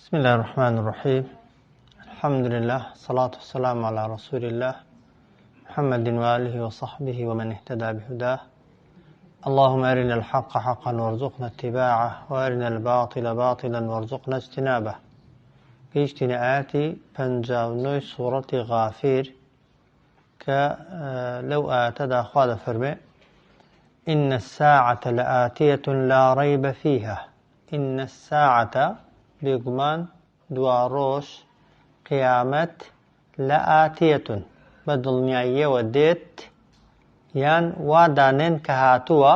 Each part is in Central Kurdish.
بسم الله الرحمن الرحيم. الحمد لله، الصلاة والسلام على رسول الله محمد وآله وصحبه ومن اهتدى بهداه. اللهم أرنا الحق حقا وارزقنا اتباعه، وأرنا الباطل باطلا وارزقنا اجتنابه. قيشتنا آتي فنجاونوي سورة غافير لو آتدا أخواد فرمي إن الساعة لآتية لا ريب فيها. إن الساعة بيقمان دواروش قيامت لآتية بدل نياية وديت يان وادانين كهاتوا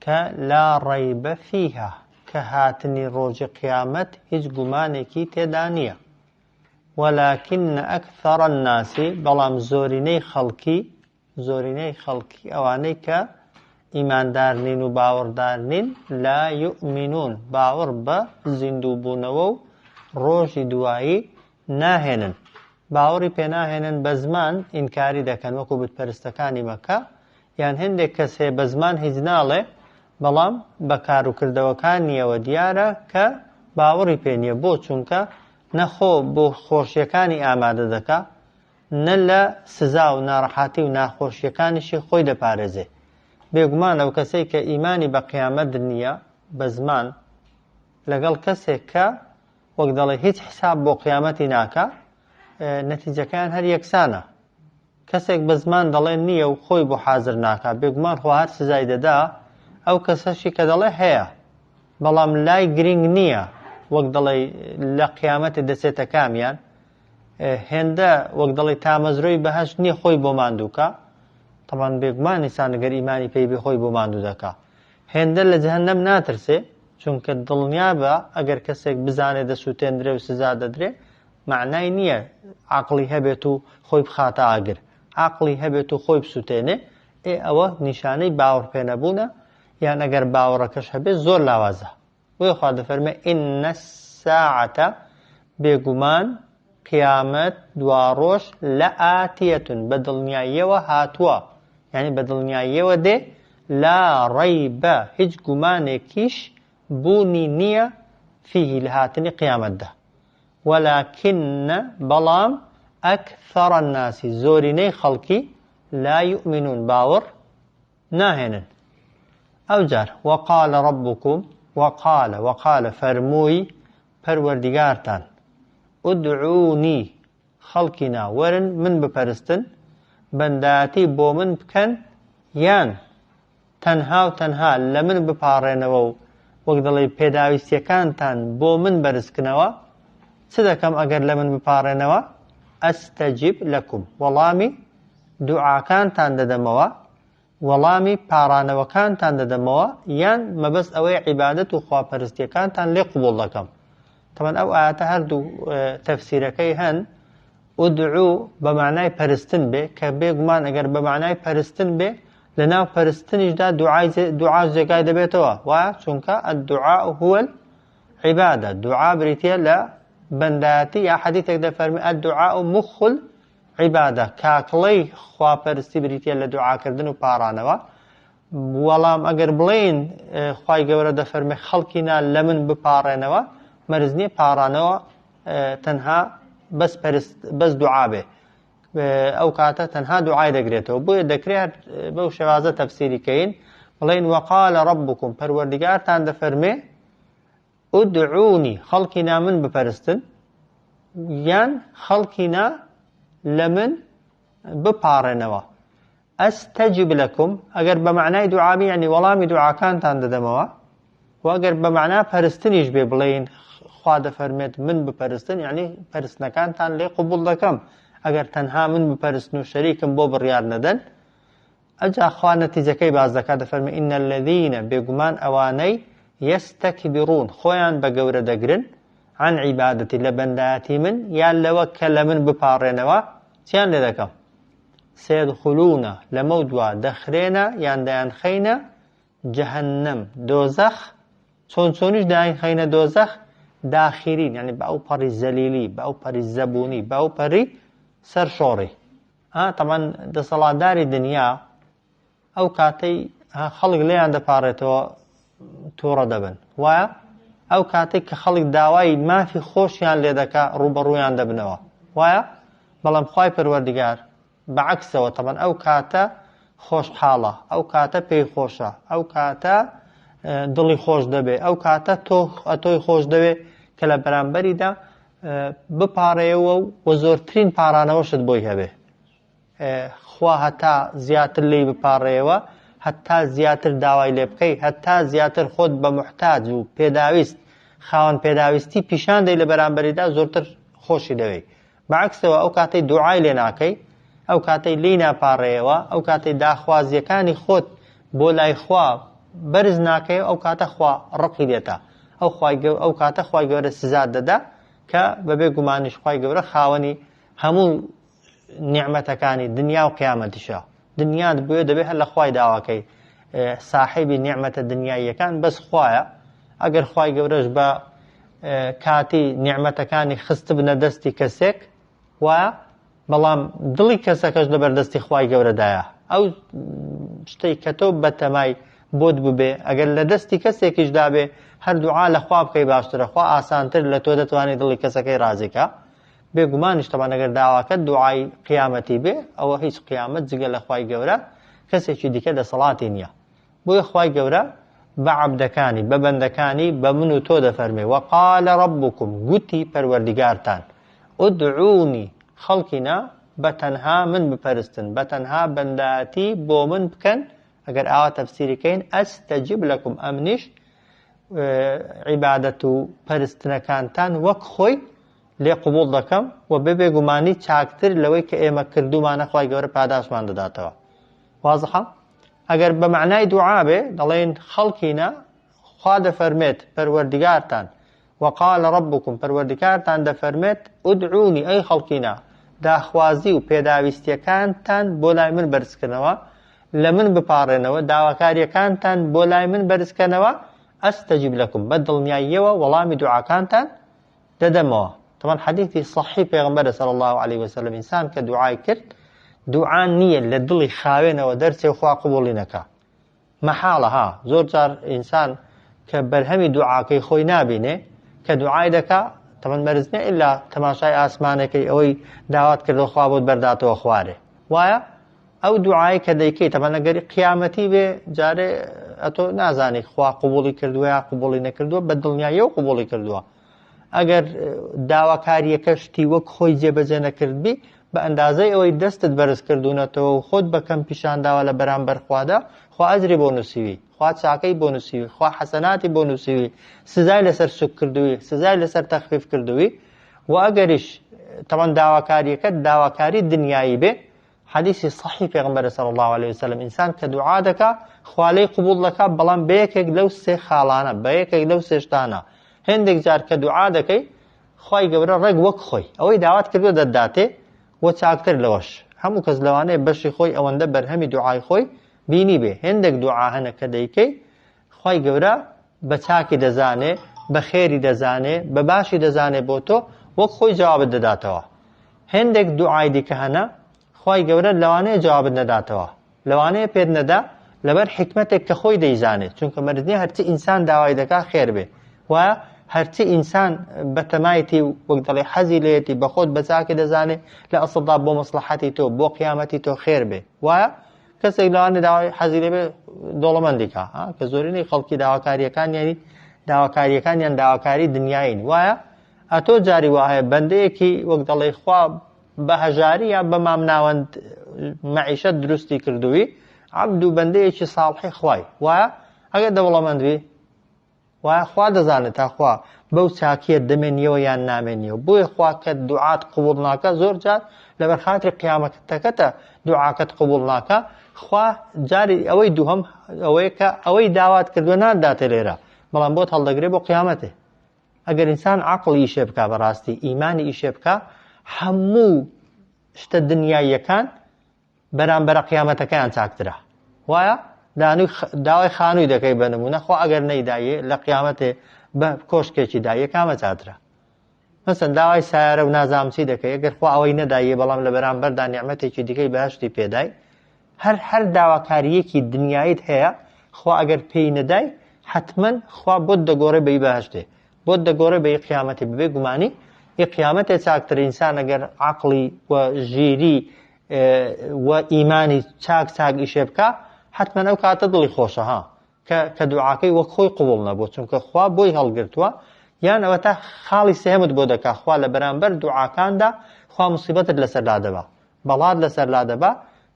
كلا ريب فيها كهاتني روج قيامت هج قمانكي تدانية ولكن أكثر الناس بلام زوريني خلقي أوانيك إيمان دارنين وباور دارنين لا يؤمنون باور بزندوبونو روج دوائي ناهنن باوری پێ ناهێنن بە زمان ئینکاری دەکەن وەکو بتپەرستەکانی مەکە یان هەندێک کەسێ بە زمان هیچ ناڵێ بەڵام بە کاروکردەوەکانیەوە دیارە کە باوەڕی پێ نییە بۆ چونکە نەخۆ بۆ خۆشیەکانی ئامادە دەکا نە لە سزا و ناڕەحاتی و ناخۆشیەکانیشی خۆی دەپارێزێ. بێگومان ئەو کەسەی کە ئیمانی بە قیامەت نییە بە زمان لەگەڵ کەسێک کە وەک دەڵێ هیچ حساب بۆ قیامەتی ناکە نەتیجەکان هەر یەکسانە. کەسێک بە زمان دەڵێ نییە و خۆی بۆ حازر ناکە بێگومان خۆ هەر سزای دەدا ئەو کەسەشی کە دەڵێ هەیە بەڵام لای گرنگ نییە وەک دەڵێ لە قیامەتە دەچێتە کامیان هێندە وەک دەڵێ تامەزرۆی بەهەشت نییە خۆی بۆ ماندووکە تەمان بێگومان ئینسان ئەگەر ئیمانی پێی بێ خۆی بۆ ماندوو دەکا هێندە لە جەهەنەم ناترسێ چونکە دڵنیا بە ئەگەر کەسێک بزانێ دەسووتێندرێ و سزا دەدرێ معنای نییە عقلی هەبێت و خۆی بخاتە ئاگر عقلی هەبێت و خۆی بسووتێنێ ئەوە نیشانەی باوەڕ پێ نەبوونە یان ئەگەر باوەڕەکەش هەبێت زۆر لاوازە. وێ خوا دەفەرمێ ئین الساعەتە بێگومان قیامەت دواڕۆژ لەئاتیەتون بە دڵنیاییەوە هاتووە یعنی بە دڵنیاییەوە دێ لا ڕەیبە هیچ گومانێکیش بوونی نییە فیهی لە هاتنی قیامەتدا ولكن بلام أكثر الناس زوريني خلقي لا يؤمنون باور ناهنن أوجار وقال ربكم وقال فرموي پروردگارتان ادعوني خلقنا ورن من بپرستن بنداتي بومن بكن يان تنها لمن بپارينو وقدلي پێداویستیەکانتان بۆ من بەرزکردنەوە چ دەکەم ئەگەر لە من بپارێنەوە ئەستەجیب لەکوم وەڵامی دوعاکانتان دەدەمەوە وەڵامی پارانەوەکانتان دەدەمەوە یان مەبەست ئەوەی عیبادەت و خواپەرستیەکانتان لێ قبوڵ دەکەم. تەمەن ئەو ئاەتە هەردوو تەفسیرەکەی هەن ئودعو بە معنای پەرستن بێ کە بێگومان ئەگەر بە معنای پەرستن بێ لەناو پەرستنیشدا دوعا جێگای دەبێتەوە وایە چونکە الدعاء هو العبادة دوعا بریتە لە بەندایەتی یا حەدیثێک دەفەرمێ الدعاء مخ العبادة کاکڵەی خواپەرستی بریتە لە دوعاکردن و پارانەوە. وەڵام ئەگەر بڵێن خوای گەورە دەفەرمێ خەڵکینا لە من بپارێنەوە مەرز نییە پارانەوە تەنها بەس دوعا بێ ئەو کاتە تەنها دوعای دەگرێتەوە بۆیە دەکرێت بەو شێوازە تەفسیریکەین بڵێن وقال ربكم پەروەردگارتان دەفەرمێ ادعوني خلقنا من بپەرستن یان خەڵکینا لە من بپارێنەوە ئەستەجیب لەکوم ئەگەر بە معنای دوعابی یعنی وەڵامی دوعاکانتان دەدەمەوە و ئەگەر بە معنای پەرستنیش بێ بڵێن خوا دەفەرمێت من بپەرستن یعنی پەرستنەکانتان لێ قبوڵ دەکەم ئەگەر تەنها من بپەرستن و شەریکم بۆ بڕیار نەدەن ئەجا خوا نەتیجەکەی باز دەکات دەفەرمێ ئین الذین بێگومان ئەوانەی يستكبرون خوان بگەورە دەگرن عن عیبادەتی لە بەندایەتی من یان لەوە کە لە من بپارێنەوە چیان لێ دەکەم سيدخلونە لەمە دووە دەخرێنە یان دەیانخەینە جەهەنەم دۆزەخ چۆنیش دەیانخەینە دۆزەخ داخرین یعنی بە ئەو پەڕی زەلیلی بە ئەو پەڕی زەبوونی بە ئەو پەڕی سەرشۆڕی تەمان دەسەڵاتداری دنیا ئەو کاتەی خەڵک لێیان دەپارێتەوە تووڕە دەبن وایە ئەو کاتێک کە خەڵک داوای مافی خۆشیان لێ دەکا ڕوبەڕوویان دەبنەوە وایە بەڵام خوای پەروەردگار بەعەکسەوە تەمەن ئەو کاتە خۆشحاڵە ئەو کاتە پێی خۆشە ئەو کاتە دڵی خۆش دەبێ ئەو کاتە تۆی خۆش دەوێ کە لە بەرامبەریدا بپارێەوە و زۆرترین پارانەوەشت بۆی هەبێ خوا هەتا زیاتر لی بپارڕێەوە هەتا زیاتر داوای لێ بکەی هەتا زیاتر خۆت بە محتاج و پێداویست خاوەن پێداویستی پیشان دەی لە بەرامبەریدا زۆرتر خۆشی دەوێ بەعەکسەوە ئەو کاتەی دوعای لێ ناکەی ئەو کاتەی لی ناپارڕێەوە ئەو کاتەی داخوازیەکانی خۆت بۆ لای خوا بەرز ناکەی ئەو کاتە خوا ڕقی دێتە ئەو کاتە خوای گەورە سزا دەدا کە بەبێ گومانیش خوای گەورە خاوەنی هەموو نیعمەتەکانی دنیا و قیامەتیشە دنیات بۆیە دەبێت هەر لە خوای داواکەی ساحیبی نیعمەتە دنیاییەکان بەس خوایە ئەگەر خوای گەورەش بە کاتی نیعمەتەکانی خست بنە دەستی کەسێک وایە بەڵام دڵی کەسەکەش لەبەردەستی خوای گەورەدایە ئەو شتەی کە تۆ بەتەمای بۆت ببێ ئەگەر لە دەستی کەسێکیش دابێ هەر دوعا لە خوا بکەی باشترە خوا ئاسانتر لە تۆ دەتوانێت دڵی کەسەکەی ڕازیکە بێگومانیش تەمان ئەگەر داواکەت دوعای قیامەتی بێ ئەوە هیچ قیامەت جگە لە خوای گەورە کەسێکی دیکە دەسەڵاتی نییە بۆیە خوای گەورە بە عەبدەکانی بە بەندەکانی بە من و تۆ دەفەرمێ وەقالە ڕەبوکم گوتی پەروەردیگارتان ئودعوونی خەڵکینە بەتەنها من بپەرستن بەتەنها بەنداتی بۆ من بکەن ئەگەر ئاوا تەفسیریکەین ئەستەجیب لەکم ئەمنیش عیبادەت و پەرستنەکانتان وەک خۆی لێ قبوڵ دەکەم و ببێ گومانی چاکتر لەوەی کە ئێمە کردومانە خوای گەورە پاداشمان دەداتەوە وازحە ئەگەر بە معنای دوعا بێ دەڵێن خەڵکینە خوا دەفەرمێت پەروەردگارتان وقال ربكم پەروەردگارتان دەفەرمێت ئودعونی ئەی خەڵکینە داخوازی و پێداویستیەکانتان بۆ لای من بەرزکردنەوە لە من بپارڕێنەوە داواکاریەکانتان بۆ لای من بەرزکەنەوە ئەستەجیب لەکم بە دڵنیاییەوە وەڵامی دوعاکانتان دەدەمەوە طبعا حديثي صحيح پیغمبر صلى الله عليه وسلم انسان که دعای کرد دعا نیه لدلی خاوینه و درس خوا قبولی نکا محاله ها زور جار انسان که برهمی دعا کی خوی نابینه که دعای دکا طبعا مرز نه الا تماشای آسمانه کی اوی دعوت کرد خوا بود بردات و خواره وایا او دعای که دیکی طبعا اگر قیامتی به جاره اتو نازانی خوا قبولی کردو یا قبولی نکردو بدلنیایی و قبولی کردو ئەگەر داواکاریەکە شتی وەک خۆی جێبەجێ نەکردبی بە ئەندازەی ئەوەی دەستت بەرز کردوونەتەوە و خۆت بەکەم پیشانداوە لە بەرامبەر خوادا خوا ئەجری بۆ نووسیوی خوا چاکەی بۆ نووسیوی خوا حەسەناتی بۆ نووسیوی سزای لەسەر سوک کردووی سزای لەسەر تەخفیف کردووی و ئەگەریش تەمان داواکاریەکە داواکاری دنیایی بێ حدیثی صحیح پێغمبەر صلی الله عليه وسلم ئینسان کە دوعا دەکا خوا لێی قبوڵ دەکا بەڵام بە یەکێک لەو سێ خاڵانە بە یەکێک لەو سێ شتانە هەندێک جار کە دوعا دەکەی خوای گەورە ڕێک وەک خۆی ئەوەی داوات کردووە دەداتێ و چاکتر لەوەش هەموو کەس لەوانەیە بەشی خۆی ئەوەندە بەرهەمی دوعای خۆی بینی بێ هەندێک دوعا هەنە کە دەیکەی خوای گەورە بە چاکی دەزانێ بە خێری دەزانێ بە باشی دەزانێ بۆ تۆ وەک خۆی جوابت دەداتەوە هەندێک دوعای دیکە هەنە خوای گەورە لەوانەیە جوابت نەداتەوە لەوانەیە پێت نەدا لەبەر حکمەتێک کە خۆی دەیزانێت چونکە مەرجێ هەرچی ئینسان داوای دەکا خێر بێ وایە هەرچی ئینسان بەتەمایەتی وەک دەڵێ حەزی لێتی بە خۆت بە چاکی دەزانێ لە ئەسڵدا بۆ مەسلحەتی تۆ بۆ قیامەتی تۆ خێر بێ وایە کەسێک لەوانێ داوای حەزی لێ بێ دۆڵەمەندیکە کە زۆرینەی خەڵکی داواکاریەکانیان داواکاری دنیاین وایە ئەتۆ جاری وایە بەندەیەکی وەک دەڵێ خوا بە هەژاری یا بە مامناوەند مەعیشەت دروستی کردووی عەبد و بەندەیەکی ساڵحی خوای وایە ئەگەر دەوڵەمەند و خوا دەزانێت تا خوا بەو چاکیە دەمێنیەوە یان نامێنیەوە بۆیە خوا کە دوعات قبوڵ ناکە زۆر جار لەبەر خاتری قیامەتەکەتە دوعاکەت قبوڵ ناکە خوا جاری ئەوەی دووهەم ئەوەیە کە ئەوەی داوات کردووە ناداتێ لێرە بەڵام بۆت هەڵدەگرێ بۆ قیامەتێ ئەگەر ئینسان عەقڵی ئیشێ بکا بەڕاستی ئیمانی ئیشێ بکا هەموو شتە دنیاییەکان بەرامبەرە قیامەتەکەیان چاکترە وایە داوای خانووی دەکەی بە نمونە خوا ئەگەر نەیدایێ لە قیامەتێ بە کۆشکێکی دایە کامە چاترە مەسەن داوای سایارە و نازامچی دەکەی ئەگەر خوا ئەوەی نەدایێ بەڵام لە بەرامبەردا نیعمەتێکی دیکەی بەهەشتی پێدای هەر داواکاریەکی دنیایت هەیە خوا ئەگەر پێی نەدای حتمەن خوا بۆت دەگۆڕێ بەی بەهەشتێ بۆ دەگۆڕێ بە قیامەتی ببێ گومانی قیامەتێ چاکتر ئینسان ئەگەر عەقڵی و ژیری و ئیمانی چاک ئیشێ بکە حتمەن ئەو کاتە دڵی خۆشە ها کە دوعاکەی وەک خۆی قبوڵ نەبوو چونکە خوا بۆی هەڵگرتووە یان ئەوە تا خاڵی سێهەمت بۆ دەکا خوا لە بەرامبەر دوعاکاندا خوا موسیبەتت لەسەر لادەبا بەڵات لەسەر لادەبا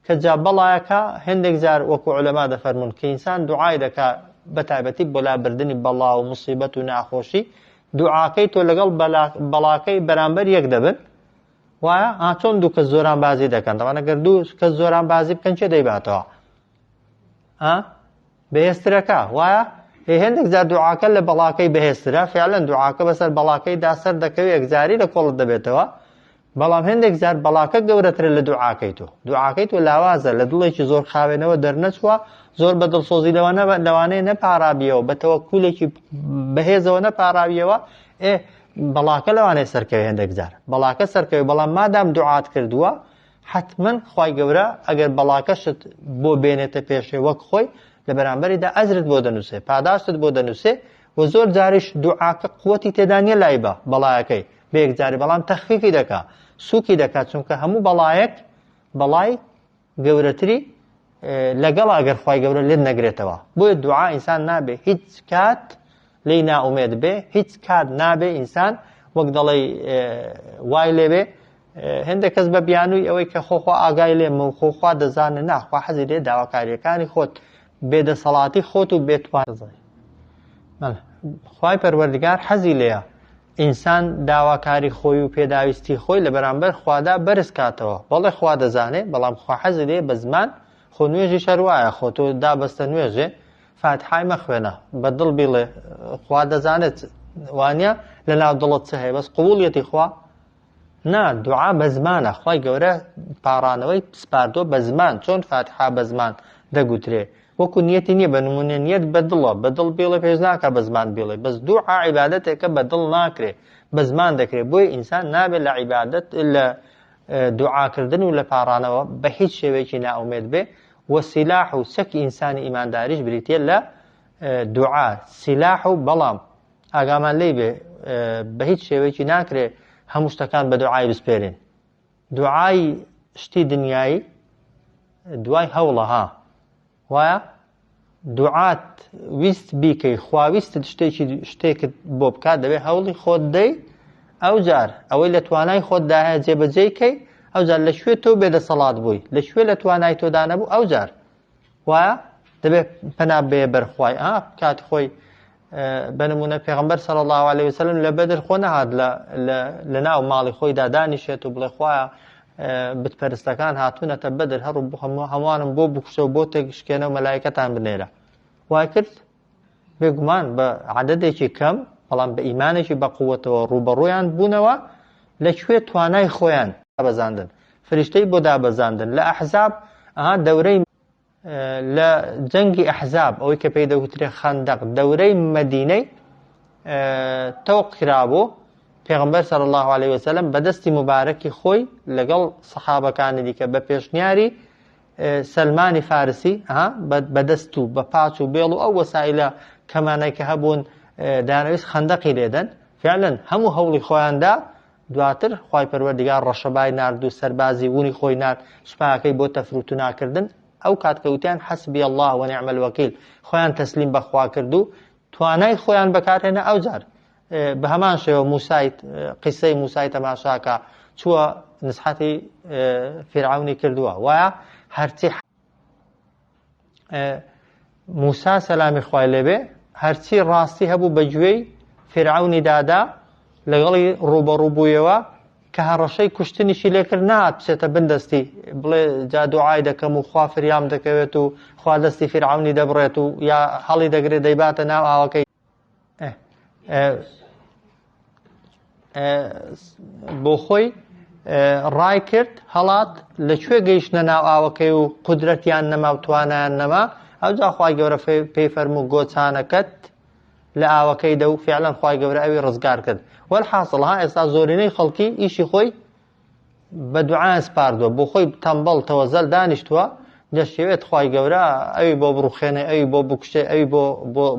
کە جا بەڵایەکە هەندێک جار وەکو عولەما دەفەرمون کە ئینسان دوعای دەکا بەتایبەتی بۆ لابردنی بەڵا و موسیبەت و ناخۆشی دوعاکەی تۆ لەگەڵ بەڵاکەی بەرامبەر یەک دەبن وایە چۆن دوو کەس زۆران بازی دەکەن دەوانە گەر دوو کەس زۆران بازی بکەن چێ دەیباتەوە بەهێزترەکە وایە هەندێک جار دوعاکە لە بەڵاکەی بەهێزترە فعلەن دوعاکە بەسەر بەڵاکەیدا سەر دەکەوێت یەکجاری لە کۆڵت دەبێتەوە بەڵام هەندێک جار بەڵاکە گەورەترە لە دوعاکەی تۆ دوعاکەی تۆ لاوازە لە دڵێکی زۆر خاوێنەوە دەرنەچووە زۆر بە دڵسۆزی لەوانەیە نەپاڕابیەوە بە تەوەککولێکی بەهێزەوە نەپاڕاویەوە بەڵاکە لەوانەیە سەرکەوێ هەندێک جار بەڵاکە سەرکەوێ بەڵام مادام دوعات کردووە حتمەن خوای گەورە ئەگەر بەڵاکەشت بۆ بێنێتە پێشێ وەک خۆی لە بەرامبەریدا ئەجرت بۆ دەنووسێ پاداشتت بۆ دەنووسێ و زۆر جاریش دوعاکە قووەتی تێدا نیە لای بە بەڵایەکەی بە یەکجاری بەڵام تەخفیفی دەکا سووکی دەکات چونکە هەموو بەڵایەک بەڵای گەورەتری لەگەڵ ئەگەر خوای گەورە لێت نەگرێتەوە بۆیە دوعا ئینسان نابێ هیچ کات لی ناومێد بێ هیچ کات نابێ ئینسان وەک دەڵێ وای لێبێ هەندێک کەس بە بیانووی ئەوەی کە خۆخوا ئاگای لێمە و خۆخوا دەزانە ناخوا حەزی لێ داواکاریەکانی خۆت بێدەسەڵاتی خۆت و بێتوانزای خوای پەروەردگار حەزی لێیە ئینسان داواکاری خۆی و پێداویستی خۆی لە بەرامبەر خوادا بەرز کاتەوە بەڵێ خوا دەزانێ بەڵام خوا حەزی لێ بە زمان خۆ نوێژی شەروایە خۆ تۆ دابەستە نوێژێ فاتحای مەخوێنە بە دڵ بیڵێ خوا دەزانێت وانە لە ناو دڵت چ هەیە بەس قبوڵیەتی خوا نا دوعا بە زمانە خوای گەورە پاڕانەوەی سپاردۆ بە زمان چۆن فاتحا بە زمان دەگوترێ وەکو نیەتی نییە بە نمونە نیەت بە دڵە بە دڵ بێڵێ پێش ناکە بە زمان بێڵێ بەس دوعا عیبادەتێکە بە دڵ ناکرێ بە زمان دەکرێت بۆی ئینسان نابێت لە عیبادەت لە دوعاکردن و لە پاڕانەوە بە هیچ شێوەیەکی ناومێت بێ و سیلاح و سەکی ئینسانی ئیمانداریش بریتە لە دوعا سیلاح و بەڵام ئاگامان لێ بێ بە هیچ شێوەیەکی ناکرێ هەموو شتەکان بە دوعای بسپێرین دوعای شتی دنیایی دوای هەوڵە ها وایە دوعات ویست بیکەی خواویستت شتێکت بۆ بکات دەبێت هەوڵی خۆت دەی ئەو جار ئەوەی لە توانای خۆتدا هەیە جێبەجێکەی ئەو جار لە شوێ تۆ بێدەسەڵات بووی لە شوێ لە توانای تۆدا نەبوو ئەو جار وایە دەبێت پەنا بێ بەرخوای کاتی خۆی بنمونە پێغەمبەر صلی الله علیه وسلم لە بەدر خۆ نەهات لە ناو ماڵی خۆیدا دانیشێت و بڵێ خوایە بتپەرستەکان هاتوونەتە بەدر هەڕوو هەمووانم بۆ بکوشە و بۆ تێکشکێنە و مەلایکەتان بنێرە وای کرد بێگومان بە عەدەدێکی کەم بەڵام بە ئیمانێکی بە قووەتەوە ڕوبەڕوویان بوونەوە لەکوێ توانای خۆیان دابەزاندن فریشتەی بۆ دابەزاندن لە ئەحزاب دەورەی لە جەنگی ئەحزاب ئەوەی کە پێی دەوترێ خەندەق دەورەی مەدینەی تەوق کرابوو پێغەمبەر صلی الله علیه وسلم بەدەستی مبارەکی خۆی لەگەڵ سەحابەکانی دیکە بە پێشنیاری سەلمانی فارسی بەدەست و بە پاچ و بێڵ و ئەو وەسایلە کەمانەی کە هەبوون دانەویست خەندەقی لێدەن فعلا هەموو هەوڵی خۆیاندا دواتر خوای پەروەردگار ڕەشەبای نارد و سەربازی وونی خۆی نارد سوپاکەی بۆ تەفروت و ناکردن ئەو کاتکەوتیان حەسبی الله و نعم الوەکیل خۆیان تەسلیم بەخوا کرد و توانای خۆیان بەکارهێنا ئەو جار بە هەمان شێوە موسای قیسەی موسای تەماشاکە چووە نسحەتی فیرعونی کردووە وایە هەرچی موسا سەلامی خوای لێبێ هەرچی ڕاستی هەبوو بە گوێی فیرعونی دادا لەگەڵی ڕوبەڕووبوویەوە کە هەڕەشەی کوشتنیشی لێکرد نات بچێتە بندەستی بڵێ جا دوعای دەکەم و خوا فریام دەکەوێت و خوا دەستی فیرعونی دەبڕێت و یا هەڵی دەگرێت دەیباتە ناو ئاوەکەی بۆ خۆی ڕای کرد هەڵات لەکوێ گەیشتنە ناو ئاوەکەی و قودرەتیان نەما و توانایان نەما ئەوجا خوای گەورە پێی فەرموو گۆچانەکەت لە ئاوەکەی دە و فعلا خوای گەورە ئەوی ڕزگار کرد والحاصل ئێستا زۆرینەی خەڵکی ئیشی خۆی بە دوعا سپاردووە بۆ خۆی تەمبەڵ تەوەزەل دانیشتووە دەشێوێت خوای گەورە ئەوی بۆ بڕوخێنێ، ئەوی بۆ بکوشێ، ئەوی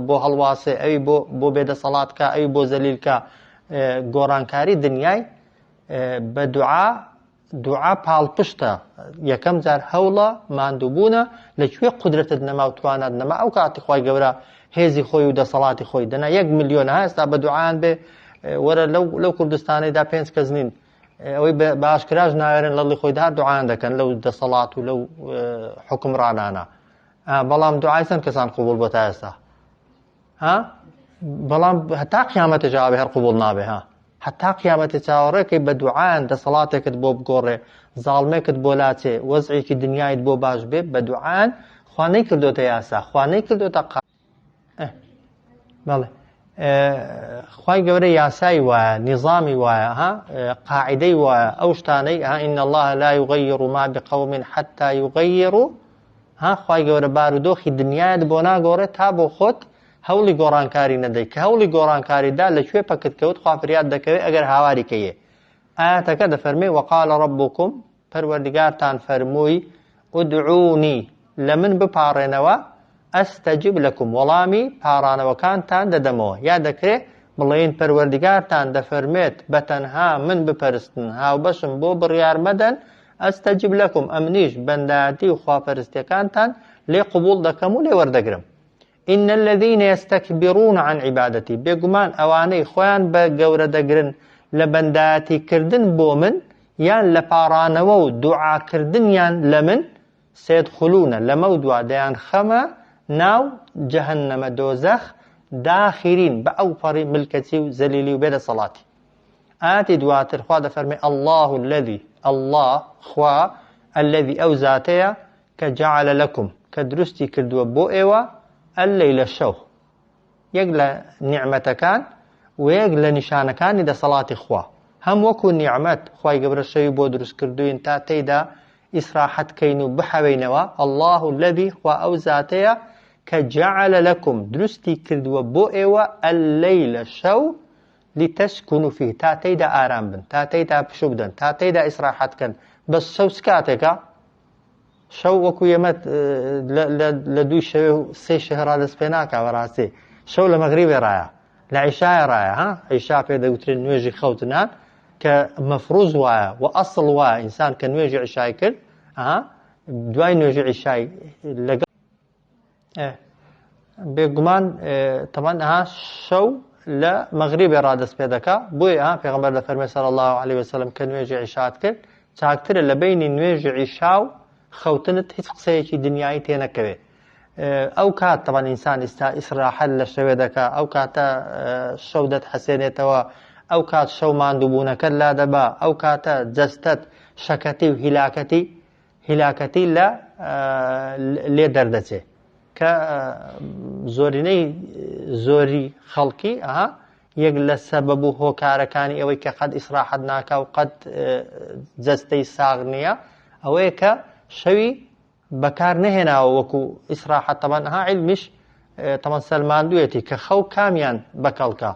بۆ هەڵواسێ، ئەوی بۆ بێدەسەڵاتکە، ئەوی بۆ زەلیلکە. گۆڕانکاری دنیای بە دوعا پاڵپشتە. یەکەم جار هەوڵە ماندووبوونە لەکوێ قودرەتت نەما و توانات نەما ئەو کاتی خوای گەورە هێزی خۆی و دەسەڵاتی خۆی دەنا 1 ملیۆن هەستا بە دوعایان بێ وەرە لەو کوردستانەیدا 5 کەس نین ئەوەی باشکراژ ناوێرن لەڵی خۆی دا دوعایان دەکەن لەو دەسەڵات و لەو حکمڕانانە. بەڵام دوعای چەند کەسان قبول بۆ تا ئێستا؟ بەڵام هەتا قیامەتە جوابێ هەر قبول نابێ. حتا قیامەتە چاوەڕێکەی بە دوعایان دەسەڵاتێکت بۆ بگۆڕێ، زاڵمێکت بۆ لاچێ، وەزعێکی دنیایت بۆ باش بێ، بە دوعایان خوا نەیکردۆتە یاسا، خوا نەیکردۆتە بەڵێ خوای گەورە یاسای وایە، نیظامی وایە، قاعدەی وایە، ئەو شتانەی ئین الله لا یغیر ما بقوم حتى یغیروا خوای گەورە بارودۆخی دنیایت بۆ ناگۆڕێت تا بۆ خۆت هەوڵی گۆڕانکاری نەدەی کە هەوڵی گۆڕانکاریدا لەکوێ پەکت کەوت خوا فریاد دەکەوێت ئەگەر هاواری کەیە. ئاەتەکە دەفەرمێ وقال ربكم پەروەردگارتان فەرمووی ادعوني لە من بپاڕێنەوە ئەستەجب لەکم وەڵامی پاڕانەوەکانتان دەدەمەوە. یا دەکرێت بڵێن پەروەردگارتان دەفەرمێت بەتەنها من بپەرستن، هاوبەشم بۆ بڕیار مەدەن ئەستەجب لەکم، ئەمنیش بەندایەتی و خواپەرستیەکانتان لێ قبول دەکەم و لێ وەردەگرم. إن الذين يستكبرون عن عبادتي بێگومان ئەوانەی خۆیان بە گەورە دەگرن لە بەندایەتی کردن بۆ من یان لە پاڕانەوە و دوعاکردنیان لە من سيدخلونە لەمە و دوا دەیان خەمە ناو جەهەنەمە دۆزەخ داخرین بە ئەو پەڕی ملکەتی و زەلیلی و بێدەسەڵاتی. ئاەتی دواتر خوا دەفەرمێ الله الذي الله خوا الذي ئەو زاتەیە کە جعل لەکم کە دروستی کردووە بۆ ئێوە الليل الشو یەک لە نیعمەتەکان و یەک لە نیشانەکانی دەسەڵاتی خوا هەم وەکو نیعمەت خوای گەورە شەوی بۆ دروست کردوین تا تێیدا ئیسراحەت کەین و بحەوێنەوە. الله الذي خوا ئەو زاتەیە کە جعل لەکم دروستی کردووە بۆ ئێوە الليل شەو لتسكنوا فيه تا تێیدا ئارام بن، تا تێیدا پشو بدەن، تا تێیدا ئیسراحەت کەن. بەس شەو کاتێکە شەو وەکو ئێمە لە 2 شەوێ و 3 شەهرا دەست پێ ناکا بەڕاستی. شەو لە مەغریبێ ڕایە، لە عیشایە ڕایە. عیشا پێ دەوترێن نوێژی خەوتنان کە مەفروض وایە و ئەسڵ وایە ئینسان کە نوێژی عیشای کرد دوای نوێژی عیشای لەگەڵ بێگومان تەمان شەو لە مەغریبێ ڕادەست پێ دەکا. بۆیە پێغەمبەر دەفەرمێ صلی الله عليه وسلم کە نوێژی عیشات کرد چاکترە لە بینی نوێژی عیشا و خەوتنت هیچ قسەیەکی دنیایی تێ نەکەوێت. ئەو کات تەمان ئینسان ئیسراحەت لە شەوێ دەکا، ئەو کاتە شەو دەتحەسێنێتەوە، ئەو کات شەو ماندووبوونەکەت لا دەبا، ئەو کاتە جەستەت شەکەتی و هیلاکەتی لێ دەردەچێ کە زۆری خەڵکی یەک لە سەبەب و هۆکارەکانی ئەوەی کە قەت ئیسراحەت ناکا و قەت جەستەی ساغ نییە ئەوەیە کە شەوی بەکار نەهێناوە وەکو ئیسراحەت. تەمان عیلمیش تەمان سەلماندوویەتی کە خەو کامیان بەکەڵکە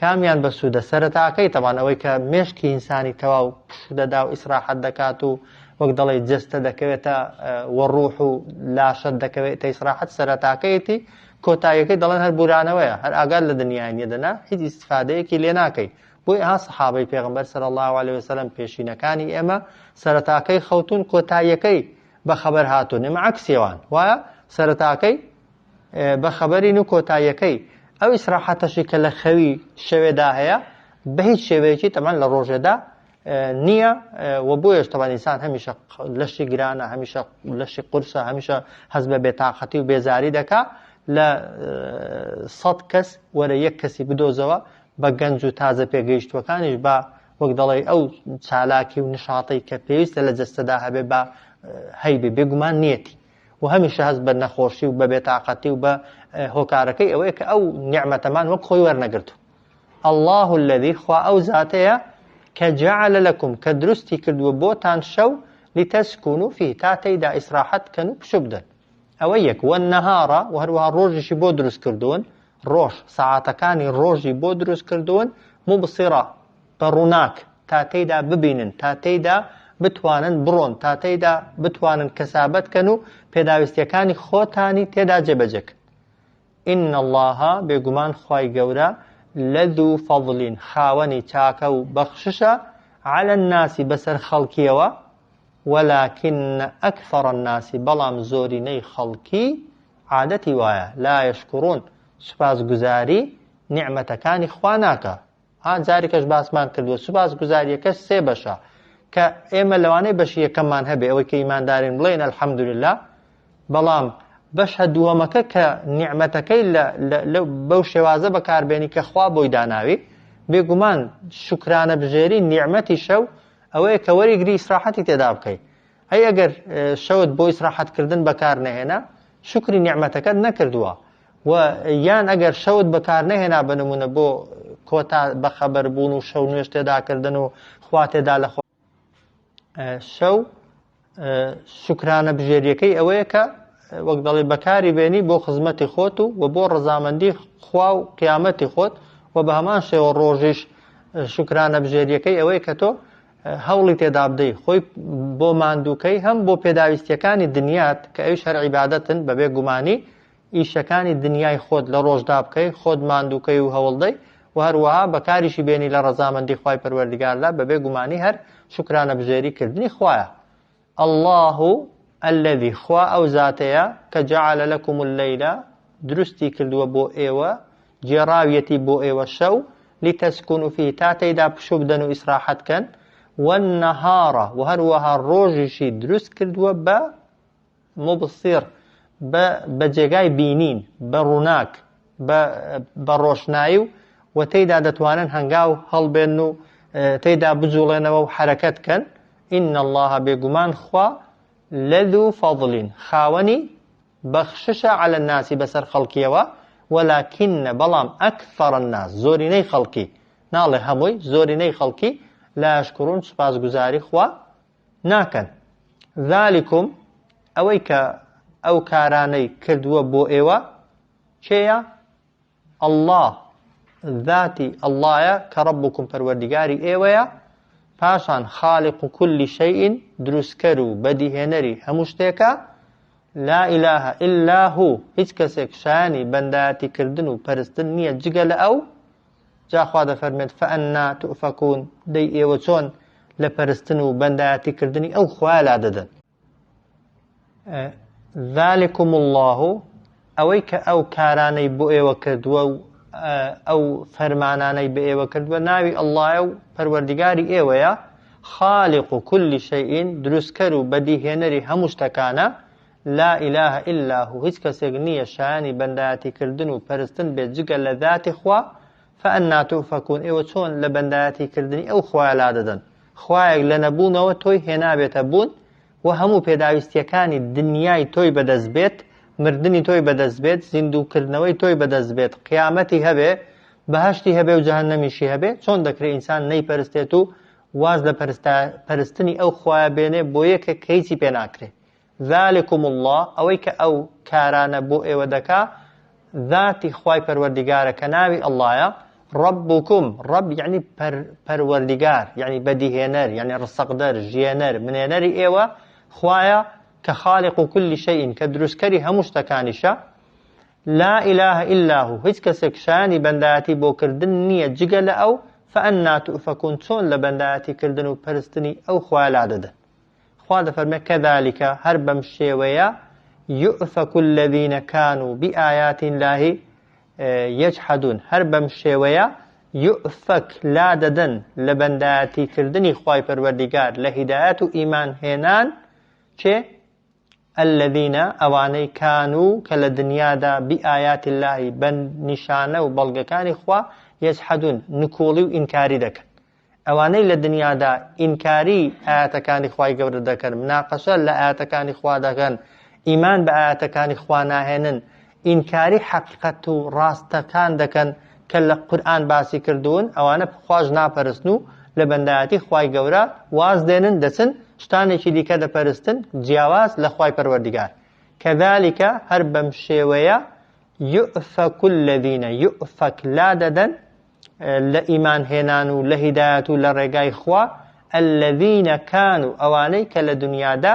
کامیان بەسوودە. سەرەتاکەی تەمان ئەوەی کە مێشکی ئینسانی تەواو پشودەدا و ئیسراحەت دەکات و وەک دەڵێ جەستە دەکەوێتە وەڕوح و لاشت دەکەوێتە ئیسراحەت. سەرەتاکەیەتی کۆتاییەکەی دەڵێن هەر بورانەوەیە، هەر ئاگات لە دنیای نێدەنا هیچ ئیستیفادەیەکی لێ ناکەی. بۆی سەحابەی پێغەمبەر صلی الله عليه وسلم پێشینەکانی ئێمە سەرەتاکەی خەوتون کۆتاییەکەی بەخەبەر هاتوون، ئێمە عەکسیەوان وایە سەرەتاکەی بەخەبەرین و کۆتاییەکەی. ئەو ئیسراحەتەشی کە لە خەوی شەوێدا هەیە بە هیچ شێوەیەکی تەمان لە ڕۆژێدا نییە و بۆیەش تەمان ئینسان هەمیشە لەشی گرانە، هەمیشە لەشی قورسە، هەمیشە هەز بە بێتاقەتی و بێزاری دەکا. لە 100 کەس وەرە 1 کەسی بدۆزەوە بە گەنج و تازە پێگەیشتوەکانیش بە وەک دەڵێ ئەو چالاکی و نشاطی کە پێویستە لە جەستەدا هەبێ بە هەیبێ بێگومان نیەتی و هەمیشە هەست بە نەخۆشی و بە بێتاقەتی و بە هۆکارەکەی ئەوەیە کە ئەو نیعمەتەمان وەک خۆی وەرنەگرتو. الله الذي خوا ئەو زاتەیە کە جعل لەکم کە دروستی کردووە بۆتان شەو لتسكنوا فيه تا تێیدا ئیسراحەت کەن و پشو بدەن. ئەوە یەک. وەالنەهارە و هەروەها ڕۆژیشی بۆ دروست کردوون، ڕۆژ سەعاتەکانی ڕۆژی بۆ دروست کردوون مبصرە بە ڕووناک تا تێیدا ببینن، تا تێیدا بتوانن بڕۆن تا تێیدا بتوانن کەسابەت کەن و پێداویستیەکانی خۆتانی تێدا جێبەجێک. ئین الله بێگومان خوای گەورە لەذو فەضڵین خاوەنی چاکە و بەخششە على الناس بەسەر خەڵکیەوە ولكن أكثر الناس بەڵام زۆرینەی خەڵکی عادەتی وایە لا يشكرون سوپاس گوزاری نیعمەتەکانی خوا ناکە. جارێکەش باسمان کردووە سوپاس گوزاریەکەش سێ بەشە کە ئێمە لەوانەی بەشی یەکەممان هەبێ ئەوەی کە ئیماندارین بڵێن الحەمدولله، بەڵام بەشە دووەمەکە کە نیعمەتەکەی بەو شێوازە بەکاربێنی کە خوا بۆی داناوی، بێگومان شکرانە بژێری نیعمەتی شەو ئەوەیە کە وەریگری ئیسراحەتی تێدا بکەیت. ئەی ئەگەر شەوت بۆ ئیسراحەتکردن بەکار نەهێنا شکری نیعمەتەکەت نەکردووە، و یان ئەگەر شەوت بەکار نەهێنا بنمونە بۆ کۆتا بەخەبەر بوون و شەو نوێش تێداکردن و خوا تێدا لە شەو شکرانە بژێریەکەی ئەوەیە کە وەک دەڵێ بەکاری بێنی بۆ خزمەتی خۆت و بۆ ڕەزامەندی خوا و قیامەتی خۆت، و بە هەمان شێوە ڕۆژیش شکرانە بژێریەکەی ئەوەیە کە تۆ هەوڵی تێدا بدەی خۆی بۆ ماندووکەی هەم بۆ پێداویستیەکانی دنیات کە ئەویش هەر عیبادەتن بەبێ گومانی ئیشەکانی دنیای خۆت لە ڕۆژدا بکەی خۆت ماندووکەی و هەوڵدەی، و هەروەها بەکاریشی بێنی لە ڕەزامەندی خوای پەروەردگاردا بەبێ گومانی هەر شکرانە بژێری کردنی خوایە. الله الذي خوا ئەو زاتەیە کە جعل لكم الليل دروستی کردووە بۆ ئێوە جێڕاویەتی بۆ ئێوە شەو لتسكنوا فيه تا تێیدا پشوو بدەن و ئیسراحەت کەن، والنهار و هەروەها ڕۆژیشی دروست کردووە بە مبصر بە جێگای بینین بە ڕووناک بە ڕۆشنایی و تێیدا دەتوانن هەنگاو هەڵبێن و تێیدا بجوڵێنەوە و حرەکەت کەن. ئین الله بێگومان خوا لەذو فەضڵین خاوەنی بەخششە على الناس بەسەر خەڵکیەوە ولكن بەڵام ئەکثەر الناس زۆرینەی خەڵکی، ناڵێ هەمووی، زۆرینەی خەڵکی لا یشکرون سوپاسگوزاری خوا ناکەن. ذالکم ئەوەی کە ئەو کارانەی کردووە بۆ ئێوە کێیە؟ الله ذاتی اللهە کە ڕەبکم پەروەردگاری ئێوەیە، پاشان خالق كل شيء دروستکەر و بەدیهێنەری هەموو شتێکە، لا إله إلا هو هیچ کەسێک شایانی بەندایەتی کردن و پەرستن نییە جگە لە ئەو. جاخوا دەفەرمێت فأنا تؤفكون دەی ئێوە چۆن لە پەرستن و بەندایەتی کردنی ئەو خوا لا دەدەن. ذلكم الله ئەوەی کە ئەو کارانەی بۆ ئێوە کردووە و ئەو فەرمانانەی بە ئێوە کردووە ناوی ئەڵڵایە و پەروەردگاری ئێوەیە، خالق كل شيء دروستکەر و بەدیهێنەری هەموو شتەکانە، لا إله إلا هو هیچ کەسێک نییە شایانی بەندایەتی کردن و پەرستن بێت جگە لە ذاتی خوا. فأنا تؤفكون ئێوە چۆن لە بەندایەتی کردنی ئەو خوایە لا دەدەن؟ خوایەک لە نەبوونەوە تۆی هێنابێتە بوون و هەموو پێداویستیەکانی دنیای تۆی بەدەست بێت، مردنی تۆی بەدەست بێت، زیندووکردنەوەی تۆی بەدەست بێت، قیامەتی هەبێ، بەهەشتی هەبێ و جەهەنەمیشی هەبێ، چۆن دەکرێت ئینسان نەیپەرستێت و واز لە پەرستنی ئەو خوایە بێنێ بۆ یەکێک کە هیچی پێ ناکرێت؟ ذلكم الله ئەوەی کە ئەو کارانە بۆ ئێوە دەکا ذاتی خوای پەروەردگارە کە ناوی ئەڵڵایە. ربكم رب يعني پەروەردگار يعني بەدیهێنەر يعني ڕسەقدەر ژیێنەر منێنەری ئێوە خوایە کە خالق كل شيء کە دروستکەری هەموو شتەکانیشە. لا إله إلا هو هیچ کەسێک شایانی بەندایەتی بۆ کردن نییە جگە لە ئەو. فأنا تؤفكون چۆن لە بەندایەتی کردن و پەرستنی ئەو خوایە لا دەدەن؟ خوا دەفەرمێ كذلك هەر بەم شێوەیە يؤفك الذين كانوا بآيات الله يجحدون هەر بەم شێوەیە يؤفك لا دەدەن لە بەندایەتی کردنی خوای پەروەردگار لە هیدایەت و ئیمان هێنان چێ؟ الذين ئەوانەی كانوا کە لە دنیادا بآيات الله بە نیشانە و بەڵگەکانی خوا يجحدون نکۆڵی و ئینکاری دەکەن. ئەوانەی لە دنیادا ئینکاری ئاەتەکانی خوای گەورە دەکەن، مناقەشە لە ئاەتەکانی خوا دەکەن، ئیمان بە ئاەتەکانی خوا ناهێنن، ئینکاری حەقیقەت و ڕاستەکان دەکەن کە لە قورئان باسی کردوون، ئەوانە خوای ناپەرستن و لە بەندایەتی خوای گەورە واز دێنن دەچن شتانێکی دیکە دەپەرستن جیاواز لە خوای پەروەردگار. كذلك هەر بەم شێوەیە يؤفك الذين يؤفك لا دەدەن لە ئیمان هێنان و لە هیدایەت و لە ڕێگای خوا الذين كانوا أوانيك لدنيا دا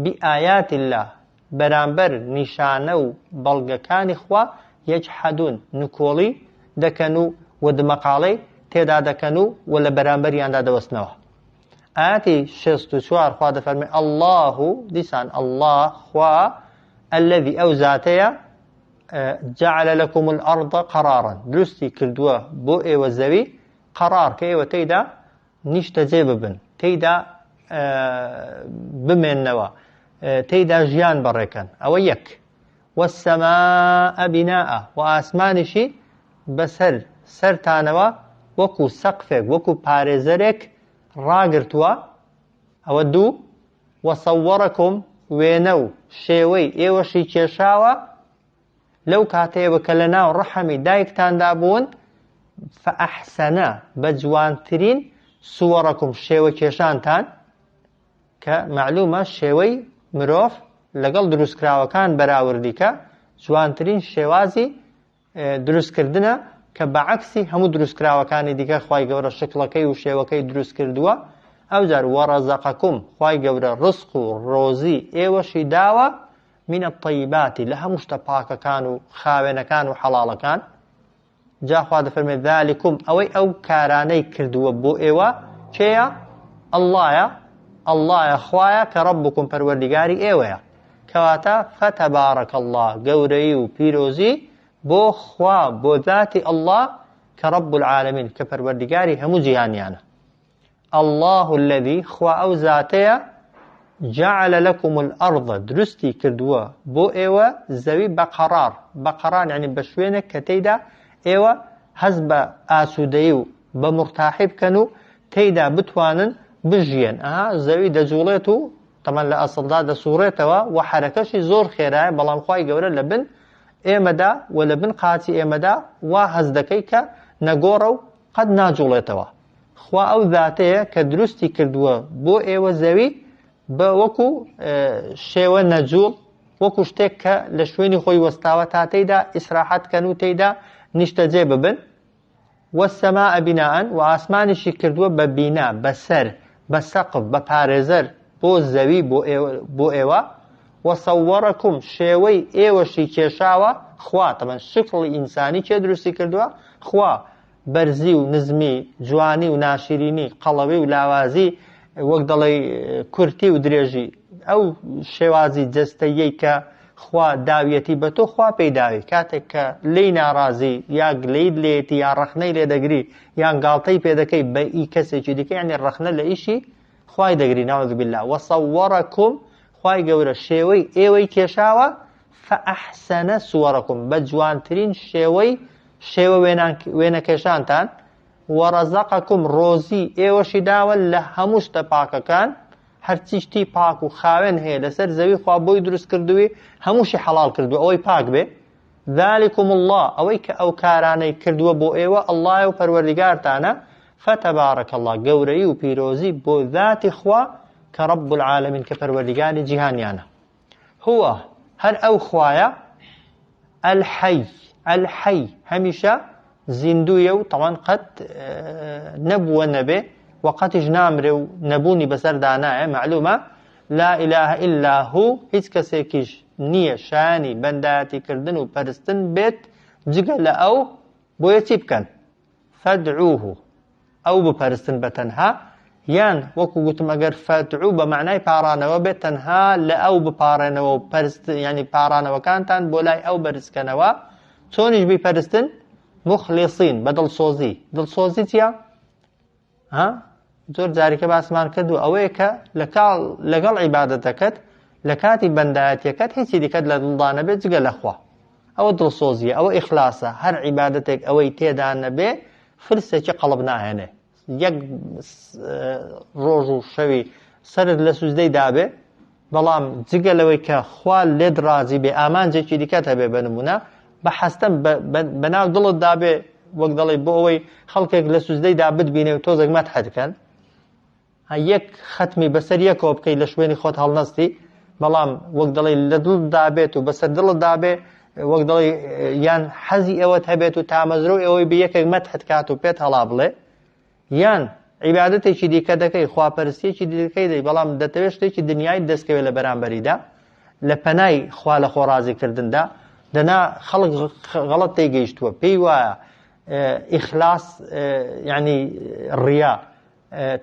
بآيات الله برامبر نشانو بلغكان إخوة يجحدون نكولي دكنو ودمقالي تيدا دكنو ولا برامبر ياندا دوسنوه آياتي شستو شوار خواه فرمي الله ديسان الله خواه الذي أوزاتيا جعل لكم الأرض قرارا درستي كردوه بو ايوه زوي قرار كايوه تيدا نيشتا جيببن تيدا بمنوا تيدا جيان بريكن او يك والسماء بناء واسمانشي بسر سرتانوا وكو سقفك وكو باريزرك راقرتوا او دو وصوركم وينو شيوي ايوشي كيشاوا لو كاتيب كلنا ورحمي دايكتان دابون فأحسنا بجوانترين صوركم شيوي كيشانتان كمعلومة شيوي مروف لقل دروس كراوكان براوردي جوانترين شيوازي دروس كردنا كبعكسي همو دروس كراوكاني ديكا خواي قورا شكلكي وشيوكي دروس كردوا او جار ورزقكم خواي قورا رزق روزي ايوشي داوا من الطيبات لها مشتباك كانوا خاوين كانوا حلال كان جاء خواد فرمي ذلكم او كاراني كردوا بو ايوا چيا الله يا خوايا كربكم پروردگاري ايوا كواتا فتبارك الله قوري وبيروزي بو خوا بو ذاتي الله كرب العالمين كپروردگاري همو جهانيانا الله الذي خوا او ذاتيا جعل لكم الأرض درستي كردوا بو ايوه زوي بقرار يعني بشوينك كتيدا ايوه هزب آسوديو بمرتاحب كانوا تيدا بتوانن بجيان زوي دجوليتو طبعا لأصل دا صورتها وحركشي زور خيراي بلام خواي قورا لبن ايمدا ولبن قاتي ايمدا وهزدكيك نقورو قد ناجوليتوا خوا او ذاتيه كدرستي كردوا بو ايوه زوي بوكو شيوه نجول وكو شتك لشويني خوي وستاوة تاتيدا إسراحات كانوا تيدا نشتجي ببن والسماء بناء وآسمان شكردوا ببناء بسر بسقف ببارزر بو الزوي بو ايوه وصوركم شيوي ايوه شيكيشاوة خوا طبعا شكل إنساني كي درسي كردوا خوا برزي ونزمي جواني وناشريني قلبي ولاوازي وەک دەڵێ کورتی و درێژی ئەو شێوازی جەستەیەی کە خوا داویەتی بە تۆ خوا پێداوی کاتێک کە لێی ناڕازی یا گلەیت لێتی یا ڕەخنەی لێ دەگری یان گاڵتەی پێدەکەی بە ئی کەسێکی دیکە یعنی ڕەخنە لە ئیشی خوای دەگری نەعوذ بالله وەصەوەڕەکم خوای گەورە شێوەی ئێوەی کێشاوە فەئەحسەنە سووەڕەکم بە جوانترین شێوە وێنەکێشانتان ورزقكم روزي ايوشي داول لهموش تباكا كان هرچيشتي باكو خاوين هي لسر زوي خواه بوي دروس كردوي هموشي حلال كردوي اوي باك بي ذلكم الله اويك او كاراني كردوي بو ايوه الله وپروردگار تانا فتبارك الله قوري وبيروزي بو ذات خواه كرب العالمين كپروردگار جهانيانا هو هر او خوايا الحي هميشه زندويو طبعا قد نبو نبي وقت جنامر نبوني بسر داناء معلومة لا إله إلا هو هيس كسيكيش نية شاني بنداتي كردن وبرستن بيت جغل أو بويتيب كان فادعوه أو ببرستن بتنها يان وكو قلتم أقر فادعو بمعنى بارانا وبتنها لأو ببارانا وبرست يعني بارانا وكانتان بولاي أو برسكنا تونيش ببرستن مخلصين بدل صوزي دل صوزي تيا زور جاري كباسمان كدو اويك لقال عبادتك لكاتي بنداتك هيسي دي كد لدلدان بيت قال اخوة او دل صوزي او اخلاصة هر عبادتك اوي تيدان بي فرسة قلبنا هنا يك روجو شوي سرد لسوزدي دابي بلام جگل اويك خوال لد رازي بي امان جيكي دي كتبه بنمونا بحستم بناو دڵت دابێ وەک دەڵێ بۆ ئەوەی خەڵکێک لە سوزدەیدا بتبینێ و تۆزێک مەدحەتکەن یەک ختمی بەسەر یەکەوە بکەی لە شوێنی خۆت هەڵنەستی بەڵام وەک دەڵێ لە دڵت دابێت و بەسەر دڵت دابێ وەک دەڵێ یان حەزی ئەوەت هەبێت و تامەزرۆ ئەوەی بە یەکێک مەدحت کات و پێت هەڵا بڵێ یان عیبادەتێکی دیکە دەکەی، خواپەرستیەکی دیکەی دەی، بەڵام دەتەوێت شتێکی دنیای دەستکەوێت لە بەرامبەریدا لە پەنای خوا لە خۆڕازیکردندا دەنا خەڵک غەڵەت تێگەیشتووە، پێی وایە ئیخلاس یعنی ڕیا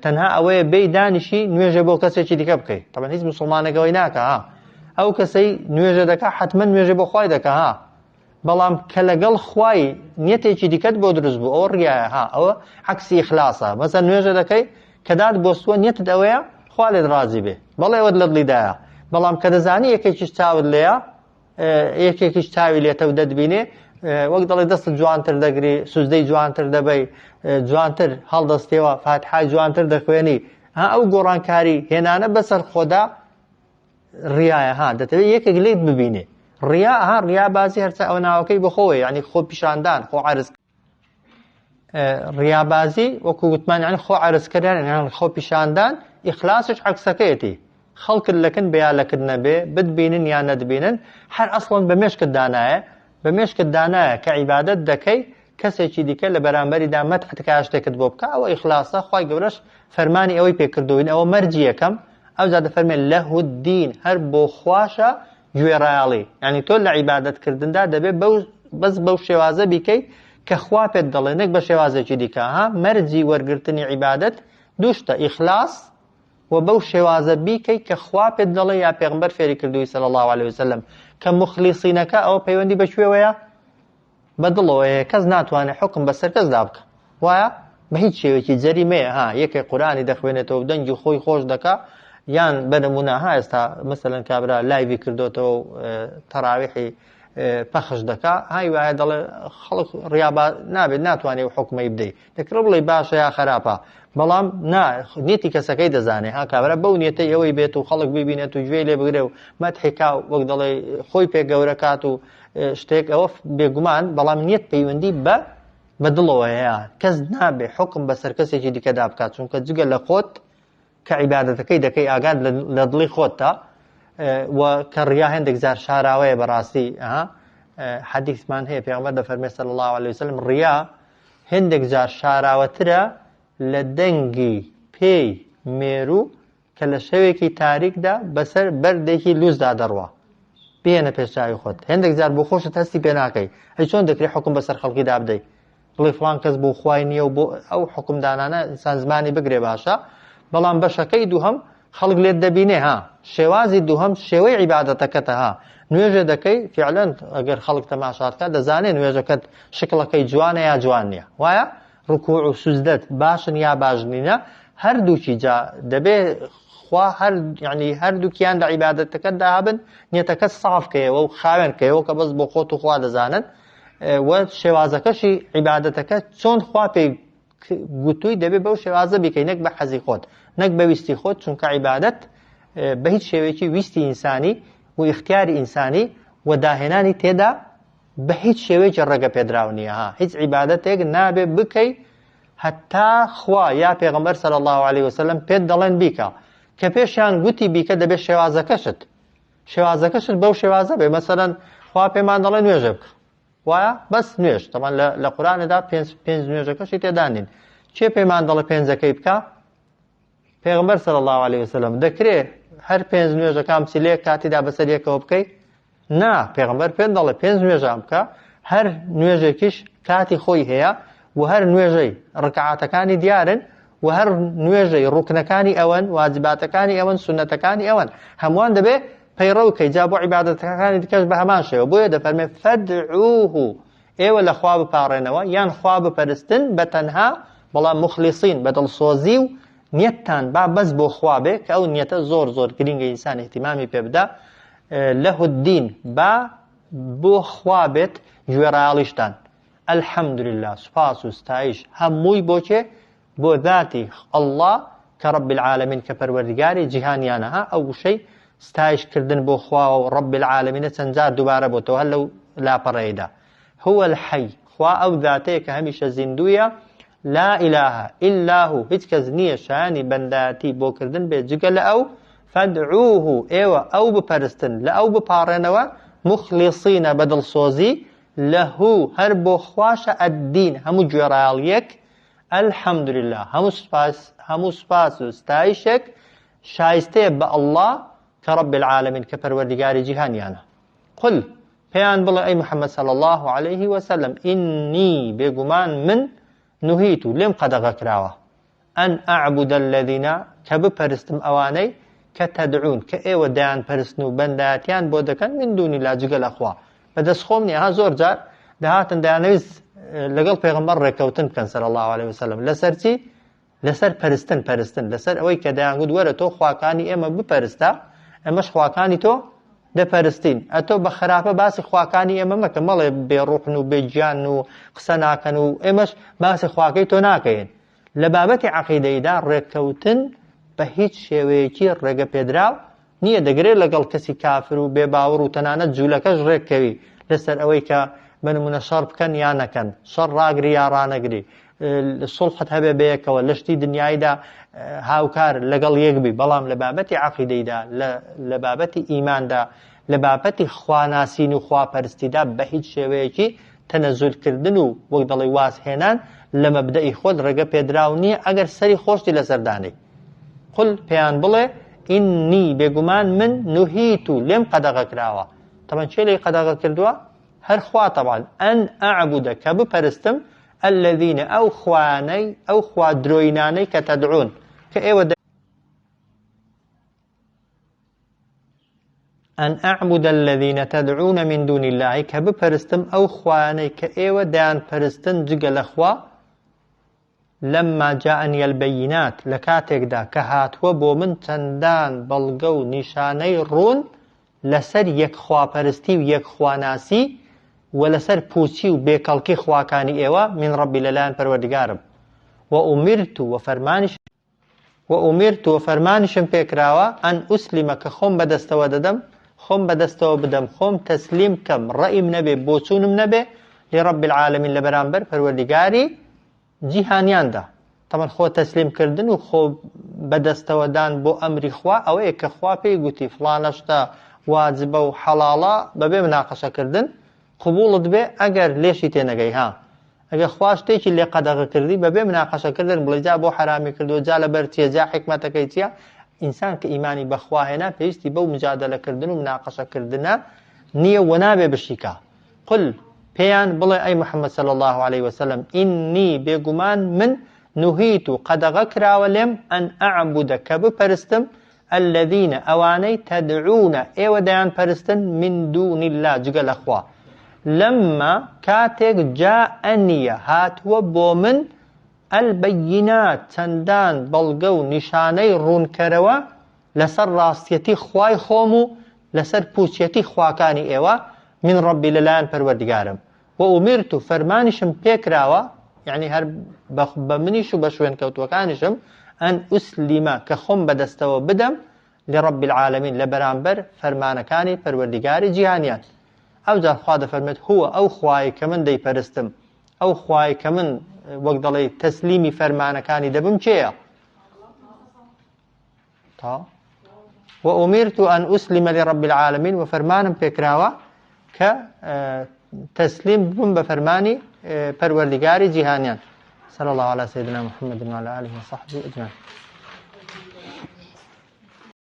تەنها ئەوەیە بێی دانیشی نوێژە بۆ کەسێکی دیکە بکەیت. طبعا هیچ موسڵمانێکەوەی ناکە ها، ئەو کەسەی نوێژە دەکا حتمما نوێژە بۆ خوای دەکە ها، بەڵام کە لەگەڵ خوای نیەتێکی دیکەت بۆ دروست بوو ئەوە ڕیایە ها، ئەوە عەکسی ئیخلاسە. مەسەڵەن نوێژە دەکەی کە داد بۆستووە نیەتت ئەوەیە خوا لێت ڕازی بێ، بەڵێ ئەوەت لە دڵیدایە، بەڵام کە دەزانی یەکێکیش چاوت لێیە، یەکێکیش چاوی لێتە و دەتبینێ وەک دەڵێ دەستت جوانتر دەگری، سوزدەی جوانتر دەبەی، جوانتر هەڵدەستێەوە، فاتحای جوانتر دەخوێنی، ها ئەو گۆڕانکاری هێنانە بەسەر خۆدا ڕیایە ها، دەتەوێت یەکێک لێت ببینێ. ڕیا ها ڕیا بازی هەرچە ئەو ناوەکەی بەخۆوە، یعنی خۆ پیشاندان، خۆ عەرز ڕیابازی وەکو گوتمان یعنی خۆ عەرزکردن، یعنی خۆ پیشاندان. ئیخلاسش عەکسەکەیەتی، خەڵکت لەکن بە یا لەکن نەبێ، بتبینن یا نەتبینن، هەر ئەسڵەن بە مێشکت دانایە، بە مێشکت دانایە کە عیبادەت دەکەی کەسێکی دیکە لە بەرامبەریدا مەدحتکا شتێکت بۆ بکە، ئەوە ئیخلاسە. خوای گەورەش فەرمانی ئەوەی پێکردوین، ئەوە مەرجی یەکەم، ئەو زادە فەرمێن لەه الدین، هەر بۆ خواشە گوێڕایاڵی، یعنی تۆ لە عیبادەتکردندا دەبێت بەس بەو شێوازە بیکەی کە خوا پێت دەڵێ، نەک بە شێوازێکی دیکە ها. مەرجی وەرگرتنی عیبادەت دووشتە، ئیخلاس و بەو شێوازە بیکەی کە خوا پێت دەڵێ یا پێغمبەر فێری کردووی صلی الله علیه وسلم. کە مخلیصینەکە ئەوە پەیوەندی بە کوێوەیە؟ بە دڵەوەیە، کەس ناتوانێت حکم بەسەر کەسدا بکە، وایە بە هیچ شێوەیەکی جەریمەیە ها. یەکێک قورئانی دەخوێنێتەوە و دەنگی خۆی خۆش دەکا، یان بەنمونە ها ئێستا مەسەلەن کابرا لایڤی کردوتەوە و تەراویحی پەخش دەکا، های وایە دەڵێ خەڵک ڕیابا نابێت، ناتوانێت حکمەی بدەیت، دەکرێت بڵێ باشە یا خراپە، بەڵام نیەتی کەسەکەی دەزانێ ها. کابرا بەو نیەتەی ئەوەی بێت و خەڵک ببینێت و گوێی لێ بگرێ و مەدحیکا وەک دەڵێ خۆی پێ گەورە کات و شتێک، ئەوە بێگومان، بەڵام نیەت پەیوەندی بە دڵەوەیە. کەس نابێ حکم بەسەر کەسێکی دیکەدا بکات، چونکە جگە لە خۆت کە عیبادەتەکەی دەکەی ئاگاد لە دڵی خۆتە، و کە ڕیا هەندێک جار شاراوەیە بەڕاستی. حەدیثمان هەیە پێغەمبەر دەفەرمێ صلی الله علیه وسلم ڕیا هەندێک جار شاراوەترە لە دەنگی پێی مێرو کە لە شەوێکی تاریکدا بەسەر بەردێکی لوزدا دەڕوا. بێنە پێشچاوی خۆت، هەندێک جار بۆ خۆشت هەستی پێ ناکەی، هەی چۆن دەکرێت حکم بەسەر خەڵکیدا بدەیت، بڵێ فڵان کەس بۆ خوای نییە و بۆ ئەو حکمدانانە ئینسان زمانی بگرێ باشە. بەڵام بەشەکەی دووهەم خەڵک لێت دەبینێ ها، شێوازی دووهەم شێوەی عیبادەتەکەتە ها. نوێژە دەکەی فعلەن ئەگەر خەڵک تەماشاتکە دەزانێت نوێژەکەت شکڵەکەی جوانە یا جوان نییە، وایە ڕکوع و سوجدەت باشن یا باش نینە، هەردووکی جا دەبێ خوا یعنی هەردووکیان لە عیبادەتەکەتدا هەبن، نیەتەکەت سافکەیەوە و خاوێنکەیەوە کە بەس بۆ خۆت و خوا دەزانن، و شێوازەکەشی عیبادەتەکە چۆن خوا پێی گوتووی دەبێت بەو شێوازە بیکەی، نەک بە حەزی خۆت، نەک بە ویستی خۆت، چونکە عیبادەت بە هیچ شێوەیەکی ویستی ئینسانی و اختیاری ئینسانی و داهێنانی تێدا بە هیچ شێوەیەکی ڕێگە پێدراو نییە ها. هیچ عیبادەتێک نابێت بکەی هەتا خوا یا پێغەمبەر صلی الله علیه وسلم پێت دەڵێن بیکە، کە پێشیان گوتی بیکە دەبێت شێوازەکەشت بەو شێوازە بێ. مەسەلەن خوا پێمان دەڵێ نوێژە بکە، وایە بەس نوێژ، طبعا لە قورئاندا پێنج نوێژەکەشی تێدا نین. چێ پێمان دەڵێ پێنجەکەی بکە؟ پێغەمبەر صلی الله علیه وسلم. دەکرێت هەر پێنج نوێژەکان پسیلەیەک کاتیدا بەسەر یەکەوە بکەیت؟ نا، پێغەمبەر پێت دەڵێ پێنج نوێژان بکە، هەر نوێژێکیش کاتی خۆی هەیە و هەر نوێژەی ڕکعاتەکانی دیارن و هەر نوێژەی ڕوکنەکانی ئەوەن، واجباتەکانی ئەوەن، سونەتەکانی ئەوەن، هەمووان دەبێ پەیڕەوکەی. جا بۆ عیبادەتەکانی دیکەش بە هەمان شێوە، بۆیە دەفەرمێ فەدعوه، ئێوە لە خوا بپاڕێنەوە یان خوا بپەرستن بە تەنها، بەڵام مخلیصین بە دڵسۆزی و نیەتتان با بەس بۆ خوا بێ، کە ئەو نیەتە زۆر زۆر گرینگە ئینسان احتیمامی پێ بدا. لەه الدین با بۆ خوا بێت گوێڕایاڵیشتان. الحەمدولله، سوپاس و ستایش هەمووی بۆچێ؟ بۆ ذاتی الله کە رب العالمین، کە پەروەردگاری جیهانیانە ها. ئەو شەی ستایشکردن بۆ خوا و رب العالمینە چەند جار دووبارە بۆتەوە هەر لەو لاپەڕەیەدا. هو الحی، خوا ئەو ذاتەیە کە هەمیشە زیندویە، لا إله إلا هو، هیچ کەس نییە شایانی بەندەتی بۆکردن بێت جگە لە ئەو. فەدعوه، ئێوە ئەو بپەرستن، لە ئەو بپاڕێنەوە، مخلیصینە بەدڵسۆزی، لەهو هەر بۆ خواشە، ئەددین هەموو گوێڕایاڵیەک، الحمد لله همو سپاس و ستایشێک شایستەیە بە الله کە رب العالمین کە پەروەردگاری جیهانیانە. قل پێیان بڵێ ئەی محەممەد صلی الله عليه وسلم ئینی بێگومان من نهیت و لێم قەدەغە کراوە ئەن ئەعبود الذین کە بپەرستم ئەوانەی کە تەدعون کە ئێوە دایان پەرستن و بەندایەتیان بۆ دەکەن من دونی لا جگەل ئەخوا بەدەست خۆم نییە. ها زۆر جار داهاتن دایانەویست لەگەڵ پێغەمبەر ڕێکەوتن بکەن صلی الله عليه وسلم لەسەر چی؟ لەسەر پەرستن لەسەر ئەوەی کە دایانگوت وەرە تۆ خواکانی ئێمە بپەرستە ئەمەش خواکانی تۆ دەپەرستین ئەتۆ بە خراپە باسی خواکانی ئێمە مەکە مەڵێ بێڕوحن و بێگیان و قسە ناکەن و ئێمەش باسی خواکەی تۆ ناکەین. لە بابەتی عەقیدەیدا ڕێکەوتن بە هیچ شێوەیەکی ڕێگە پێدراو نییە. دەگرێت لەگەڵ کەسی کافر و بێباوەڕ و تەنانەت جوولەکەش ڕێککەوی لەسەر ئەوەی کە بنمونە شەڕ بکەن یان نەکەن، شەڕ ڕاگری یا ڕانەگری، سڵحت هەبێ بەیەکەوە لە شتی دنیایدا هاوکار لەگەڵ یەکبی. بەڵام لە بابەتی عەقیدەیدا لە بابەتی ئیماندا لە بابەتی خواناسین و خواپەرستیدا بە هیچ شێوەیەکی تەنەزولکردن و وەک دەڵێ وازهێنان لە مەبدەئی خۆت ڕێگە پێدراو نییە ئەگەر سەری خۆشتی لەسەردانەی. قل پێیان بڵێ ئینی بێگومان من نهیت و لێم قەدەغە کراوە. تەمەن چێ لێی قەدەغە کردووە؟ هەر خوا طبعا ئەن ئەعبودە کە بپەرستم الذین ئەو خوانەی ئەو خوا درۆینانەی کە تەدعون کە ئێوە ئەن ئەعبود الذین تەدعون من دون الله کە بپەرستم ئەو خوانەی کە ئێوە دایان پەرستن جگە لە خوا لما جاءني البينات لكاتێکدا کە هاتووە بۆ من چەندان بەڵگە و نیشانەی ڕوون لەسەر یەک خواپەرستی و یەک خواناسی و لەسەر پوچی و بێکەڵکی خواکانی ئێوە من ڕەبی لەلایەن پەروەردگارم و ئومیرت و فەرمانیشم پێکراوە ئەن ئوسلیمە کە خۆم بەدەستەوە دەدەم خۆم بەدەستەوە بدەم خۆم تەسلیم کەم ڕەئیم نەبێ بۆچوونم نەبێ لڕەب العالمین لە بەرامبەر پەروەردگاری جیهانیاندا. تەمەن خۆ تەسلیم کردن و خۆ بەدەستەوەدان بۆ ئەمری خوا ئەوەیە کە خوا پێی گوتی فڵانەشتا واجبە و حەڵاڵە بەبێ مناقەشەکردن قبوڵت بێ ئەگەر لێشی تێنەگەی. ها ئەگەر خوا شتێکی لێ قەدەغە کردی بەبێ مناقەشەکردن بڵێ جا بۆ حرامی کردو جا لەبەر چییە جا حکمەتەکەی چییە؟ ئینسان کە ئیمانی بەخوا هێنا پێویستی بەو مجادەلەکردن و مناقەشەکردنە نییە و نابێ بشیکە. قل پێیان بڵێ ئەی محەممەد صلی الله عليه وسلم ئینی بێگومان من نهیت و قەدەغە کراوە لێم ئەن ئەعبودە کە بپەرستم الذین ئەوانەی تەدعونە ئێوە دایان پەرستن من دون الله جگە لە خوا لەمما کاتێک جاءنیە هاتووە بۆ من البەیینات چەندان بەڵگە و نیشانەی ڕوونکەرەوە لەسەر ڕاستیەتی خوای خۆم و لەسەر پوچیەتی خواکانی ئێوە من ڕەبی لەلایەن پەروەردگارم و ئومیرت و فەرمانیشم پێکراوە یعنی هەر بە منیش و بە شوێن کەوتوەکانیشم ئەن ئوسلیمە کە خۆم بەدەستەوە بدەم لڕەبی العالمین لە بەرامبەر فەرمانەکانی پەروەردگاری جیهانیان. ئەو جار خوا دەفەرمێت هووە ئەو خوای کە من دەیپەرستم ئەو خوای کە من وەک دەڵێ تەسلیمی فەرمانەکانی دەبم کێیە؟ و ئومیرت ئەن ئوسلیمە لڕەبی العالمین و فەرمانم پێکراوە کە تسليم بن بفرماني پروردگاری جهانیان. صلى الله على سيدنا محمد وعلى آله وصحبه أجمعين.